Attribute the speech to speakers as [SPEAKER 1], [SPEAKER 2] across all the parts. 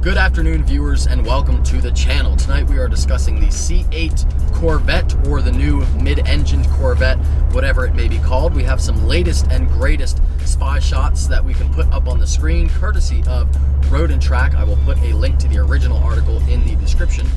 [SPEAKER 1] Good afternoon, viewers, and welcome to the channel. Tonight we are discussing the C8 Corvette, or the new mid-engined Corvette, whatever it may be called. We have some latest and greatest spy shots that we can put up on the screen, courtesy of Road and Track. I will put a link to the original article in the description.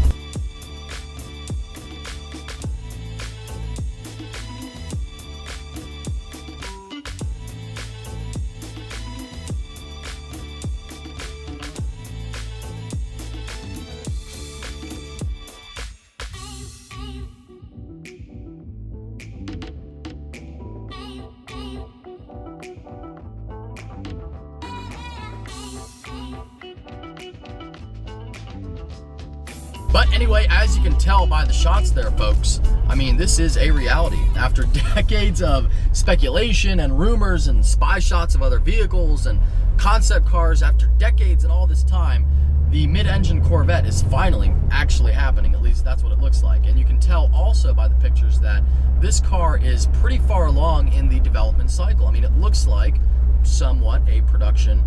[SPEAKER 1] But anyway, as you can tell by the shots there, folks, I mean, this is a reality. After decades of speculation and rumors and spy shots of other vehicles and concept cars, after decades and all this time, the mid-engine Corvette is finally actually happening. At least that's what it looks like. And you can tell also by the pictures that this car is pretty far along in the development cycle. I mean, it looks like somewhat a production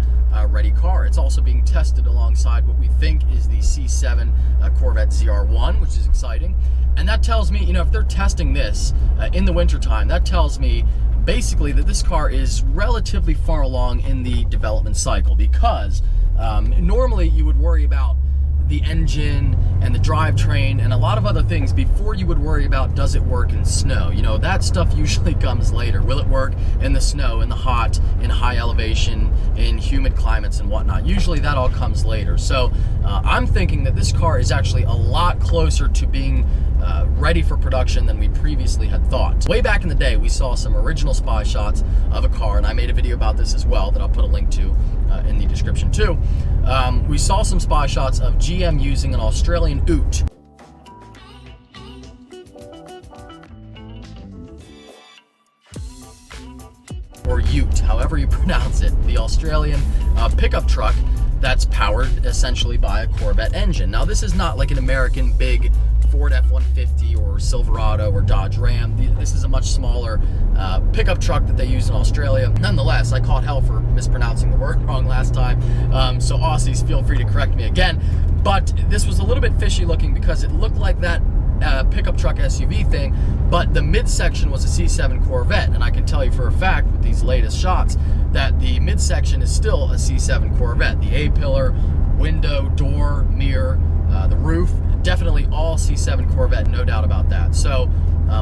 [SPEAKER 1] ready car. It's also being tested alongside what we think is the C7 Corvette ZR1, which is exciting. And that tells me, you know, if they're testing this in the wintertime, that tells me basically that this car is relatively far along in the development cycle, because normally you would worry about the engine and the drivetrain and a lot of other things before you would worry about, does it work in snow? You know, that stuff usually comes later. Will it work in the snow, in the hot, in high elevation, in humid climates and whatnot? Usually that all comes later. So I'm thinking that this car is actually a lot closer to being ready for production than we previously had thought. Way back in the day, we saw some original spy shots of a car, and I made a video about this as well that I'll put a link to in the description too. We saw some spy shots of GM using an Australian ute. Or ute, however you pronounce it, the Australian pickup truck that's powered essentially by a Corvette engine. Now, this is not like an American big Ford F-150 or Silverado or Dodge Ram. This is a much smaller pickup truck that they use in Australia. Nonetheless, I caught hell for mispronouncing the word wrong last time, so Aussies, feel free to correct me again. But this was a little bit fishy looking because it looked like that pickup truck SUV thing, but the midsection was a C7 Corvette, and I can tell you for a fact with these latest shots that the midsection is still a C7 Corvette. The A-pillar, window, door, mirror, the roof, definitely all C7 Corvette, no doubt about that. So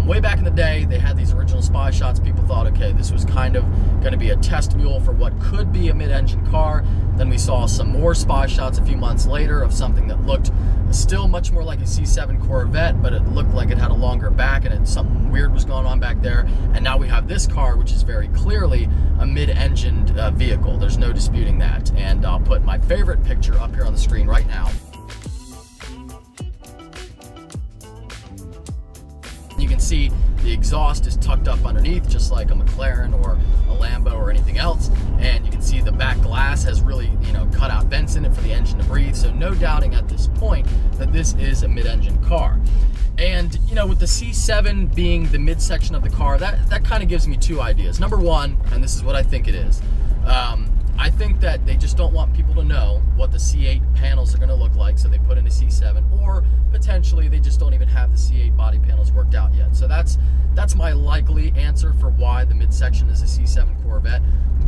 [SPEAKER 1] way back in the day, they had these original spy shots. People thought, okay, this was kind of going to be a test mule for what could be a mid-engine car. Then we saw some more spy shots a few months later of something that looked still much more like a C7 Corvette, but it looked like it had a longer back and something weird was going on back there. And now we have this car, which is very clearly a mid-engined vehicle. There's no disputing that. And I'll put my favorite picture up here on the screen right now. You can see the exhaust is tucked up underneath, just like a McLaren or a Lambo or anything else. And you can see the back glass has really, cut out vents in it for the engine to breathe. So no doubting at this point that this is a mid-engine car. And, with the C7 being the midsection of the car, that kind of gives me two ideas. Number one, and this is what I think it is, I think that they just don't want people to know what the C8 panels are going to look like, so they put in a C7, or potentially they just don't even have the C8 body panels worked out yet. So that's my likely answer for why the midsection is a C7 Corvette.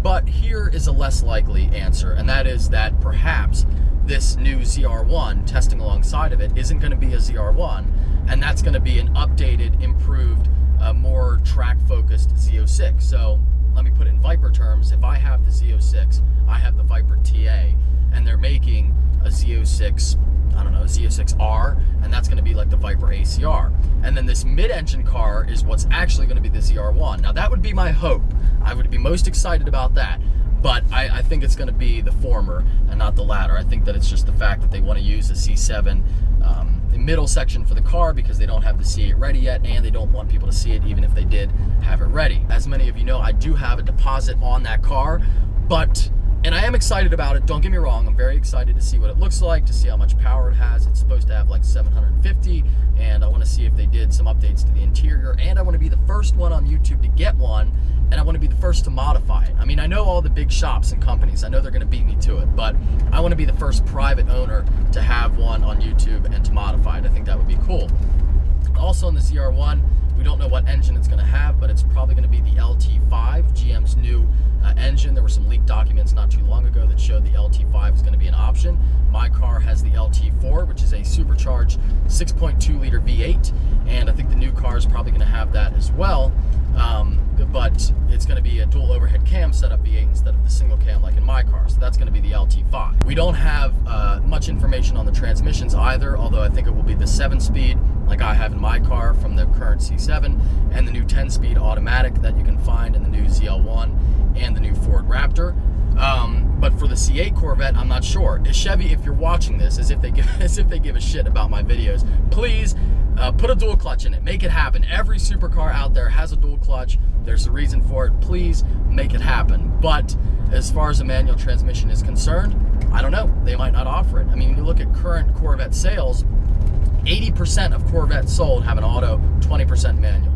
[SPEAKER 1] But here is a less likely answer, and that is that perhaps this new ZR1 testing alongside of it isn't going to be a ZR1, and that's going to be an updated, improved, more track-focused Z06. So let me put it in Viper terms. If I have the Z06, I have the Viper TA, and they're making a Z06, I don't know, Z06R, and that's going to be like the Viper ACR. And then this mid-engine car is what's actually going to be the ZR1. Now, that would be my hope. I would be most excited about that. But I think it's going to be the former and not the latter. I think that it's just the fact that they want to use the C7 middle section for the car because they don't have the C8 ready yet, and they don't want people to see it even if they did have it ready. As many of you know, I do have a deposit on that car, but And I am excited about it, don't get me wrong. I'm very excited to see what it looks like, to see how much power it has. It's supposed to have like 750, and I want to see if they did some updates to the interior, and I want to be the first one on YouTube to get one, and I want to be the first to modify it. I mean, I know all the big shops and companies, I know they're going to beat me to it, but I want to be the first private owner to have one on YouTube and to modify it. I think that would be cool. Also on the ZR1, we don't know what engine it's going to have, but it's probably going to be the LT5, GM's new engine. There were some leaked documents not too long ago that showed the LT5 is going to be an option. My car has the LT4, which is a supercharged 6.2 liter V8, and I think the new car is probably going to have that as well. But it's going to be a dual overhead cam setup V8 instead of the single cam like in my car, so that's going to be the LT5. We don't have much information on the transmissions either, although I think it will be the 7-speed like I have in my car from the current C7, and the new 10-speed automatic that you can find in the new ZL1 and the new Ford Raptor. But for the C8 Corvette, I'm not sure. Chevy, if you're watching this, as if they give a shit about my videos, please put a dual clutch in it. Make it happen. Every supercar out there has a dual clutch. There's a reason for it. Please make it happen. But as far as a manual transmission is concerned, I don't know. They might not offer it. I mean, when you look at current Corvette sales, 80% of Corvettes sold have an auto, 20% manual.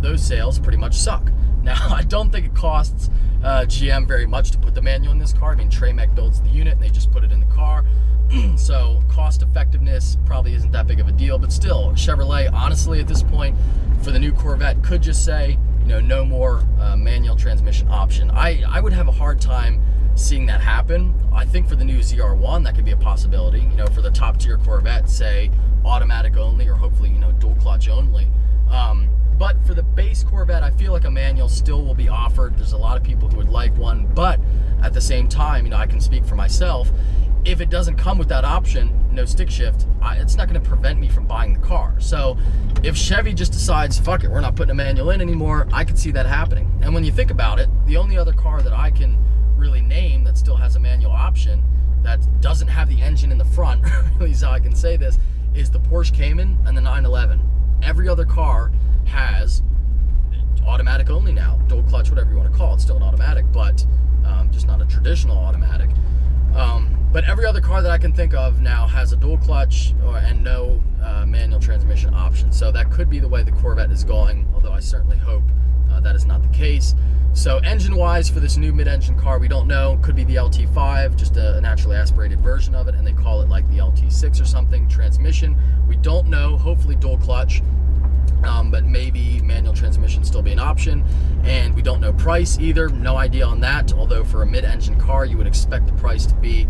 [SPEAKER 1] Those sales pretty much suck. Now, I don't think it costs GM very much to put the manual in this car. I mean, Tremec builds the unit and they just put it in the car. So cost effectiveness probably isn't that big of a deal, but still, Chevrolet, honestly, at this point, for the new Corvette, could just say, you know, no more manual transmission option. I would have a hard time seeing that happen. I think for the new ZR1, that could be a possibility. You know, for the top tier Corvette, say automatic only, or hopefully, you know, dual clutch only. But for the base Corvette, I feel like a manual still will be offered. There's a lot of people who would like one, but at the same time, you know, I can speak for myself. If it doesn't come with that option, no stick shift, it's not going to prevent me from buying the car. So if Chevy just decides, fuck it, we're not putting a manual in anymore, I could see that happening. And when you think about it, the only other car that I can really name that still has a manual option that doesn't have the engine in the front, really is how I can say this, is the Porsche Cayman and the 911. Every other car has automatic only now, dual clutch, whatever you want to call it, still an automatic, but just not a traditional automatic. But every other car that I can think of now has a dual clutch and no manual transmission option. So that could be the way the Corvette is going, although I certainly hope that is not the case. So engine-wise, for this new mid-engine car, we don't know. Could be the LT5, just a naturally aspirated version of it, and they call it like the LT6 or something. Transmission, we don't know. Hopefully dual clutch. But maybe manual transmission still be an option, and we don't know price either. No idea on that, although for a mid-engine car you would expect the price to be,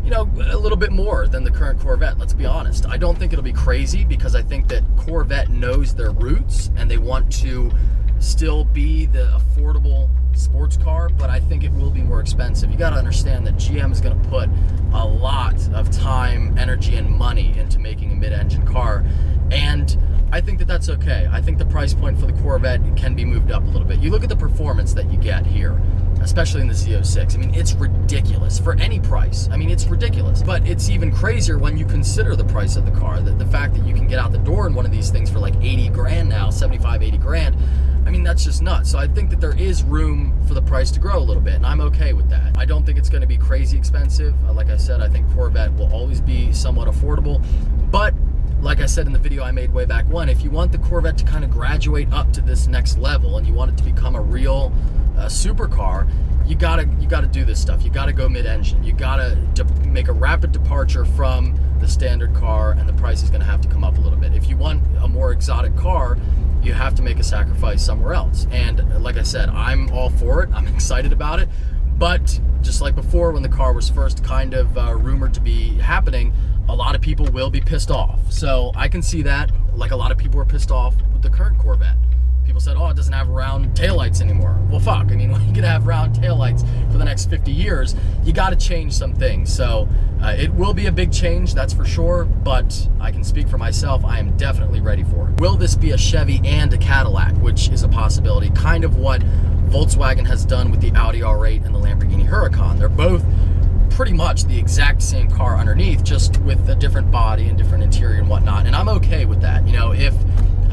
[SPEAKER 1] you know, a little bit more than the current Corvette, let's be honest. I don't think it'll be crazy, because I think that Corvette knows their roots and they want to still be the affordable sports car, but I think it will be more expensive. You got to understand that GM is going to put a lot of time, energy, and money into making a mid-engine car, and I think that that's okay. I think the price point for the Corvette can be moved up a little bit. You look at the performance that you get here, especially in the Z06. I mean, it's ridiculous for any price. I mean, it's ridiculous. But it's even crazier when you consider the price of the car. The fact that you can get out the door in one of these things for like 80 grand now, 75, 80 grand. I mean, that's just nuts. So I think that there is room for the price to grow a little bit, and I'm okay with that. I don't think it's going to be crazy expensive. Like I said, I think Corvette will always be somewhat affordable. But like I said in the video I made way back when, if you want the Corvette to kind of graduate up to this next level and you want it to become a real supercar, you gotta do this stuff. You gotta go mid-engine. You gotta make a rapid departure from the standard car, and the price is gonna have to come up a little bit. If you want a more exotic car, you have to make a sacrifice somewhere else. And like I said, I'm all for it. I'm excited about it. But just like before, when the car was first kind of rumored to be happening, a lot of people will be pissed off. So I can see that, like a lot of people were pissed off with the current Corvette. People said, oh, it doesn't have round taillights anymore. Well, fuck, I mean, when you can have round taillights for the next 50 years, you gotta change some things. So it will be a big change, that's for sure, but I can speak for myself, I am definitely ready for it. Will this be a Chevy and a Cadillac, which is a possibility, kind of what Volkswagen has done with the Audi R8 and the Lamborghini Huracan. They're both pretty much the exact same car underneath, just with a different body and different interior and whatnot, and I'm okay with that. You know, if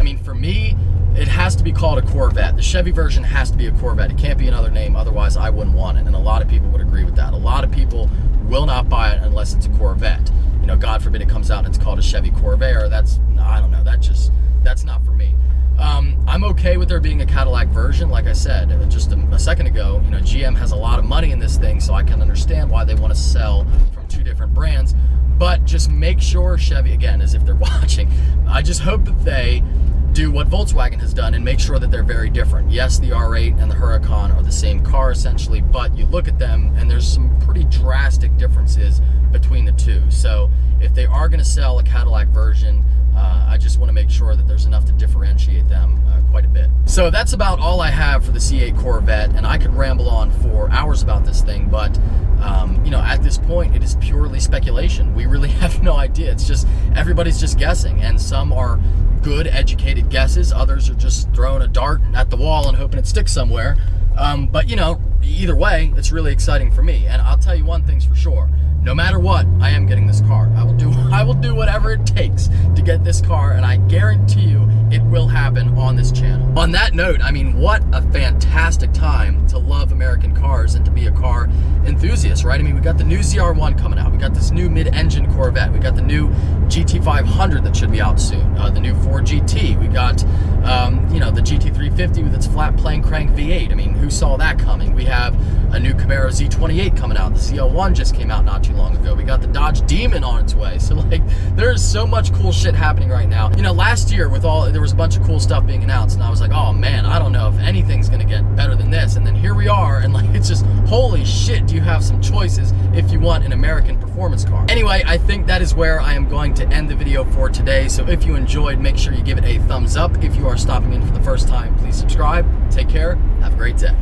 [SPEAKER 1] I mean, for me, it has to be called a Corvette. The Chevy version has to be a Corvette. It can't be another name, otherwise I wouldn't want it. And a lot of people would agree with that. A lot of people will not buy it unless it's a Corvette. You know, God forbid it comes out and it's called a Chevy Corvair. That's, I don't know, that's not for me. I'm okay with there being a Cadillac version. Like I said just a second ago, you know, GM has a lot of money in this thing, so I can understand why they want to sell from two different brands. But just make sure Chevy, again, as if they're watching, I just hope that they do what Volkswagen has done and make sure that they're very different. Yes, the R8 and the Huracan are the same car essentially, but you look at them and there's some pretty drastic differences between the two. So if they are going to sell a Cadillac version, I just want to make sure that there's enough to differentiate them quite a bit. So that's about all I have for the C8 Corvette, and I could ramble on for hours about this thing, but you know, at this point it is purely speculation. We really have no idea. It's just, everybody's just guessing, and some are good educated guesses, others are just throwing a dart at the wall and hoping it sticks somewhere. But you know, either way, it's really exciting for me, and I'll tell you one thing's for sure. No matter what, I am getting this car. I will do whatever it takes to get this car, and I guarantee you it will happen on this channel. On that note, I mean, what a fantastic time to love American cars and to be a car enthusiast, right? I mean, we got the new ZR1 coming out. We got this new mid-engine Corvette. We got the new GT500 that should be out soon. The new Ford GT. We got, you know, the GT350 with its flat plane crank V8. I mean, who saw that coming? We have a new Camaro Z28 coming out. The Z01 just came out not too long ago. We got the Dodge Demon on its way. So like, there's so much cool shit happening right now. You know, last year there was a bunch of cool stuff being announced, and I was like, oh man, I don't know if anything's gonna get better than this. And then here we are, and like, it's just, holy shit, do you have some choices if you want an American performance car. Anyway, I think that is where I am going to end the video for today. So if you enjoyed, make sure you give it a thumbs up. If you are stopping in for the first time, please subscribe. Take care. Have a great day.